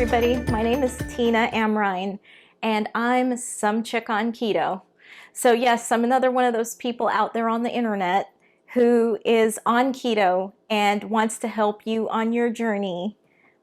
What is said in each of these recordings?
everybody. My name is Tina Amrine, and I'm some chick on keto. So yes, I'm another one of those people out there on the internet who is on keto and wants to help you on your journey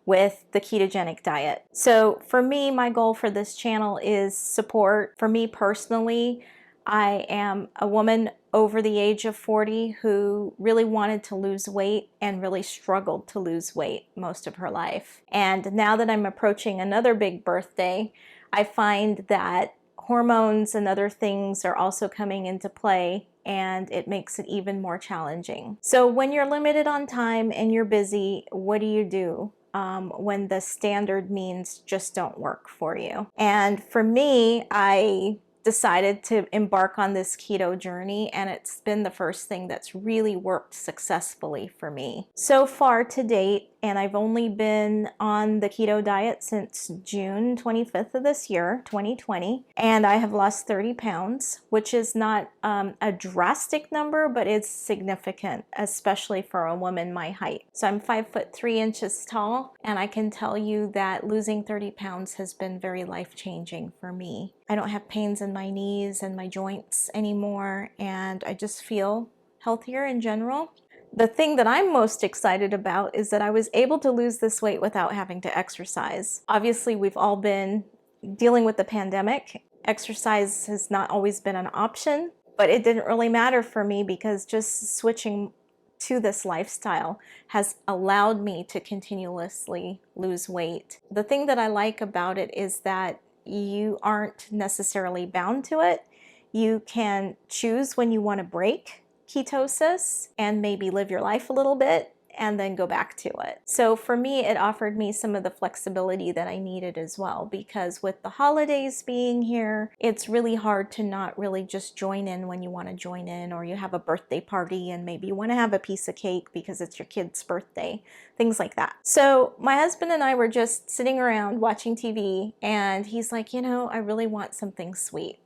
with the ketogenic diet. So for me, my goal for this channel is support. For me personally, I am a woman over the age of 40 who really wanted to lose weight and really struggled to lose weight most of her life. And now that I'm approaching another big birthday, I find that hormones and other things are also coming into play, and it makes it even more challenging. So when you're limited on time and you're busy, what do you do when the standard means just don't work for you? And for me, I decided to embark on this keto journey, and it's been the first thing that's really worked successfully for me so far to date. And I've only been on the keto diet since June 25th of this year, 2020, and I have lost 30 pounds, which is not a drastic number, but it's significant, especially for a woman my height. So I'm 5'3" tall, and I can tell you that losing 30 pounds has been very life-changing for me. I don't have pains in my knees and my joints anymore, and I just feel healthier in general. The thing that I'm most excited about is that I was able to lose this weight without having to exercise. Obviously, we've all been dealing with the pandemic. Exercise has not always been an option, but it didn't really matter for me because just switching to this lifestyle has allowed me to continuously lose weight. The thing that I like about it is that you aren't necessarily bound to it. You can choose when you want to break ketosis and maybe live your life a little bit and then go back to it. So for me, it offered me some of the flexibility that I needed as well, because with the holidays being here, it's really hard to not really just join in when you want to join in, or you have a birthday party and maybe you want to have a piece of cake because it's your kid's birthday, things like that. So my husband and I were just sitting around watching TV, and he's like, you know, I really want something sweet.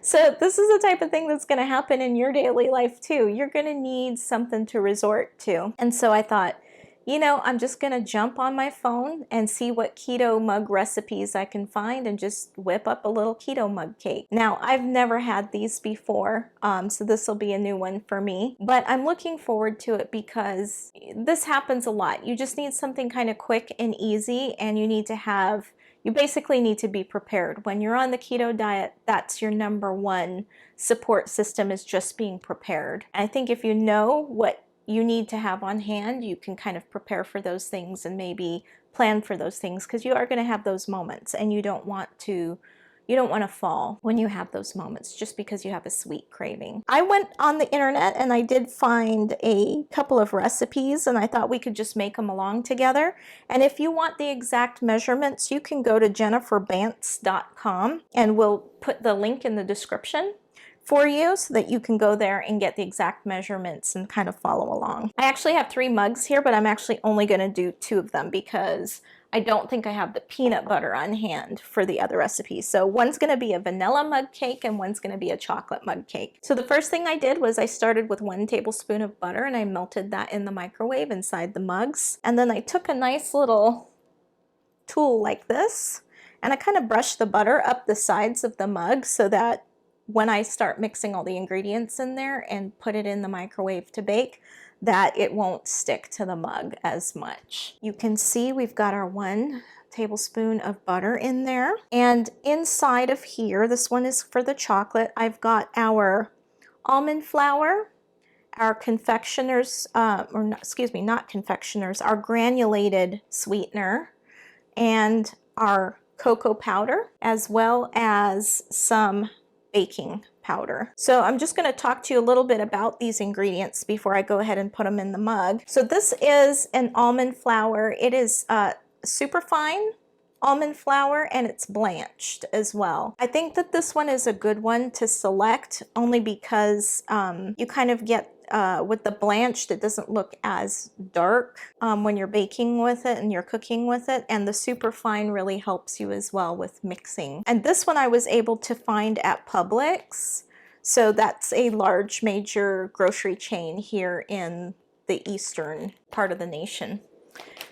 So this is the type of thing that's going to happen in your daily life too. You're going to need something to resort to. And so I thought, you know, I'm just going to jump on my phone and see what keto mug recipes I can find and just whip up a little keto mug cake. Now, I've never had these before, so this will be a new one for me, but I'm looking forward to it because this happens a lot. You just need something kind of quick and easy, and you basically need to be prepared. When you're on the keto diet, that's your number one support system, is just being prepared. And I think if you know what you need to have on hand, you can kind of prepare for those things and maybe plan for those things, because you are going to have those moments, and you don't want to fall when you have those moments just because you have a sweet craving. I went on the internet and I did find a couple of recipes, and I thought we could just make them along together. And if you want the exact measurements, you can go to jenniferbantz.com, and we'll put the link in the description for you so that you can go there and get the exact measurements and kind of follow along. I actually have 3 mugs here, but I'm actually only going to do 2 of them because I don't think I have the peanut butter on hand for the other recipes. So one's going to be a vanilla mug cake and one's going to be a chocolate mug cake. So the first thing I did was I started with 1 tablespoon of butter, and I melted that in the microwave inside the mugs. And then I took a nice little tool like this, and I kind of brushed the butter up the sides of the mug so that when I start mixing all the ingredients in there and put it in the microwave to bake, that it won't stick to the mug as much. You can see we've got our 1 tablespoon of butter in there. And inside of here, this one is for the chocolate, I've got our almond flour, our confectioner's, not confectioner's, our granulated sweetener, and our cocoa powder, as well as some baking powder. So I'm just going to talk to you a little bit about these ingredients before I go ahead and put them in the mug. So this is an almond flour. It is super fine almond flour, and it's blanched as well. I think that this one is a good one to select only because you kind of get with the blanched, it doesn't look as dark when you're baking with it and you're cooking with it, and the super fine really helps you as well with mixing. And this one I was able to find at Publix, so that's a large major grocery chain here in the eastern part of the nation.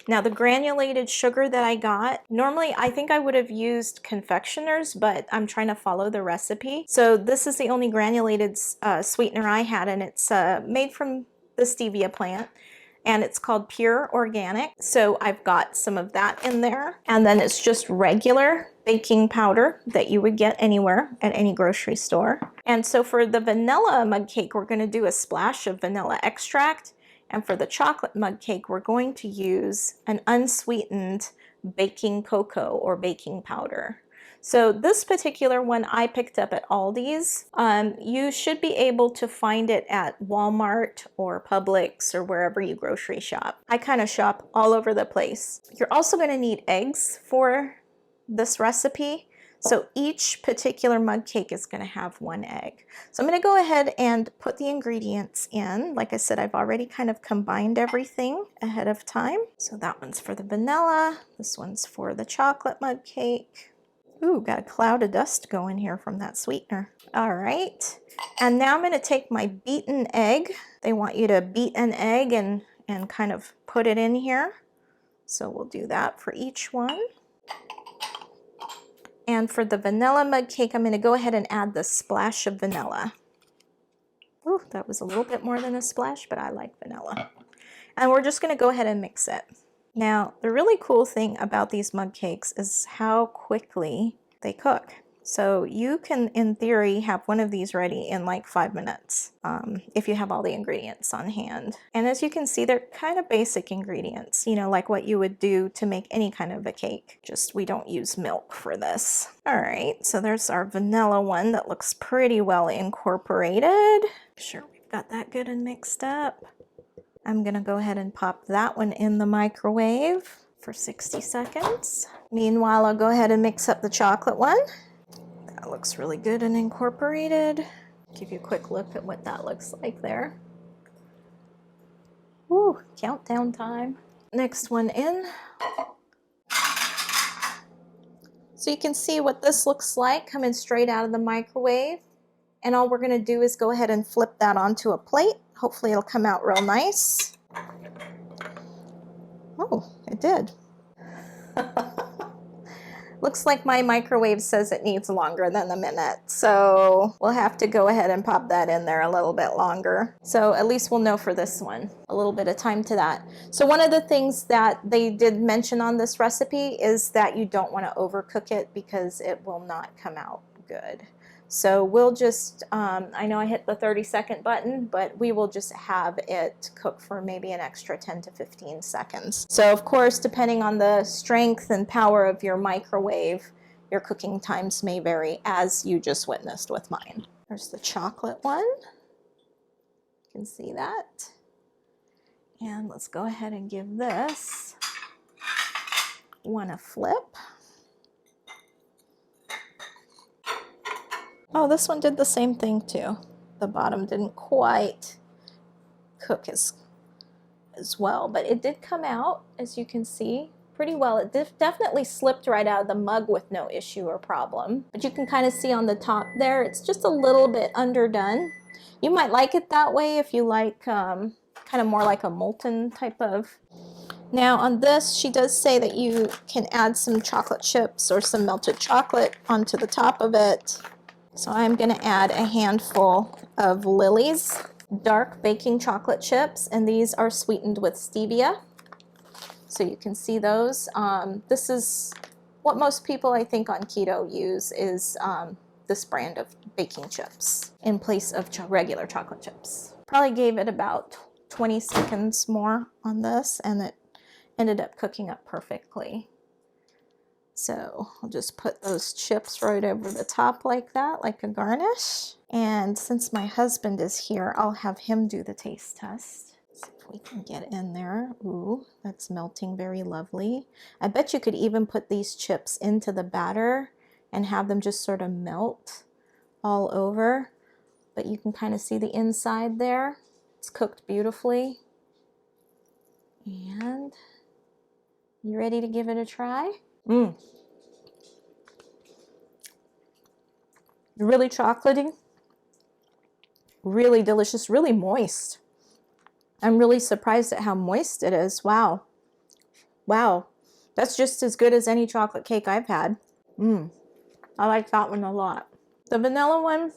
Now the granulated sugar that I got, normally I think I would have used confectioners, but I'm trying to follow the recipe. So this is the only granulated sweetener I had, and it's made from the stevia plant. And it's called Pyure Organic. So I've got some of that in there. And then it's just regular baking powder that you would get anywhere at any grocery store. And so for the vanilla mug cake, we're gonna do a splash of vanilla extract. And for the chocolate mug cake, we're going to use an unsweetened baking cocoa or baking powder. So this particular one I picked up at Aldi's. You should be able to find it at Walmart or Publix or wherever you grocery shop. I kind of shop all over the place. You're also going to need eggs for this recipe. So each particular mug cake is going to have 1 egg. So I'm going to go ahead and put the ingredients in. Like I said, I've already kind of combined everything ahead of time. So that one's for the vanilla. This one's for the chocolate mug cake. Ooh, got a cloud of dust going here from that sweetener. All right, and now I'm going to take my beaten egg. They want you to beat an egg and kind of put it in here. So we'll do that for each one. And for the vanilla mug cake, I'm going to go ahead and add the splash of vanilla. Ooh, that was a little bit more than a splash, but I like vanilla. And we're just going to go ahead and mix it. Now, the really cool thing about these mug cakes is how quickly they cook. So you can, in theory, have one of these ready in like 5 minutes if you have all the ingredients on hand. And as you can see, they're kind of basic ingredients, you know, like what you would do to make any kind of a cake. Just we don't use milk for this. All right, so there's our vanilla one that looks pretty well incorporated. Make sure we've got that good and mixed up. I'm gonna go ahead and pop that one in the microwave for 60 seconds. Meanwhile, I'll go ahead and mix up the chocolate one. That looks really good and incorporated. Give you a quick look at what that looks like there. Woo, countdown time. Next one in. So you can see what this looks like coming straight out of the microwave. And all we're gonna do is go ahead and flip that onto a plate. Hopefully it'll come out real nice. Oh, it did. Looks like my microwave says it needs longer than a minute. So we'll have to go ahead and pop that in there a little bit longer. So at least we'll know for this one, a little bit of time to that. So one of the things that they did mention on this recipe is that you don't want to overcook it because it will not come out good. So we'll just, I know I hit the 30-second button, but we will just have it cook for maybe an extra 10 to 15 seconds. So of course, depending on the strength and power of your microwave, your cooking times may vary, as you just witnessed with mine. There's the chocolate one. You can see that. And let's go ahead and give this one a flip. Oh, this one did the same thing too. The bottom didn't quite cook as well, but it did come out, as you can see, pretty well. It definitely slipped right out of the mug with no issue or problem. But you can kind of see on the top there, it's just a little bit underdone. You might like it that way if you like kind of more like a molten type of. Now on this, she does say that you can add some chocolate chips or some melted chocolate onto the top of it. So I'm going to add a handful of Lily's dark baking chocolate chips, and these are sweetened with stevia. So you can see those. This is what most people, I think, on keto use is this brand of baking chips in place of regular chocolate chips. Probably gave it about 20 seconds more on this, and it ended up cooking up perfectly. So I'll just put those chips right over the top like that, like a garnish. And since my husband is here, I'll have him do the taste test. See if we can get in there. Ooh, that's melting very lovely. I bet you could even put these chips into the batter and have them just sort of melt all over. But you can kind of see the inside there. It's cooked beautifully. And you ready to give it a try? Really chocolatey, really delicious, really moist. I'm really surprised at how moist it is. Wow. Wow, that's just as good as any chocolate cake I've had. I like that one a lot. The vanilla one,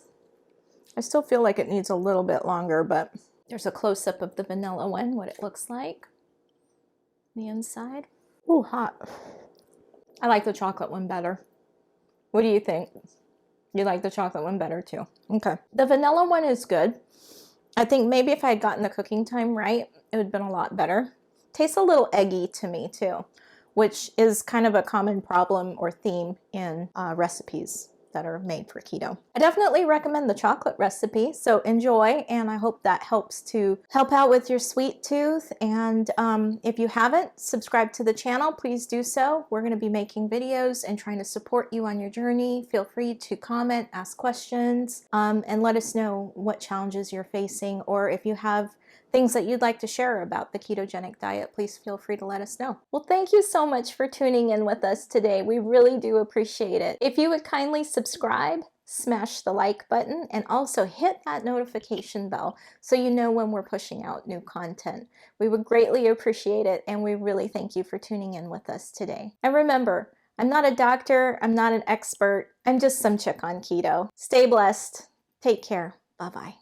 I still feel like it needs a little bit longer, but there's a close-up of the vanilla one, what it looks like. The inside. Ooh, hot. I like the chocolate one better. What do you think? You like the chocolate one better too? Okay. The vanilla one is good. I think maybe if I had gotten the cooking time right, it would have been a lot better. Tastes a little eggy to me too, which is kind of a common problem or theme in recipes that are made for keto. I definitely recommend the chocolate recipe, so enjoy, and I hope that helps to help out with your sweet tooth. And if you haven't subscribed to the channel, please do so. We're going to be making videos and trying to support you on your journey. Feel free to comment, ask questions, and let us know what challenges you're facing, or if you have things that you'd like to share about the ketogenic diet, please feel free to let us know. Well, thank you so much for tuning in with us today. We really do appreciate it. If you would kindly subscribe, smash the like button, and also hit that notification bell so you know when we're pushing out new content. We would greatly appreciate it, and we really thank you for tuning in with us today. And remember, I'm not a doctor, I'm not an expert, I'm just some chick on keto. Stay blessed. Take care. Bye-bye.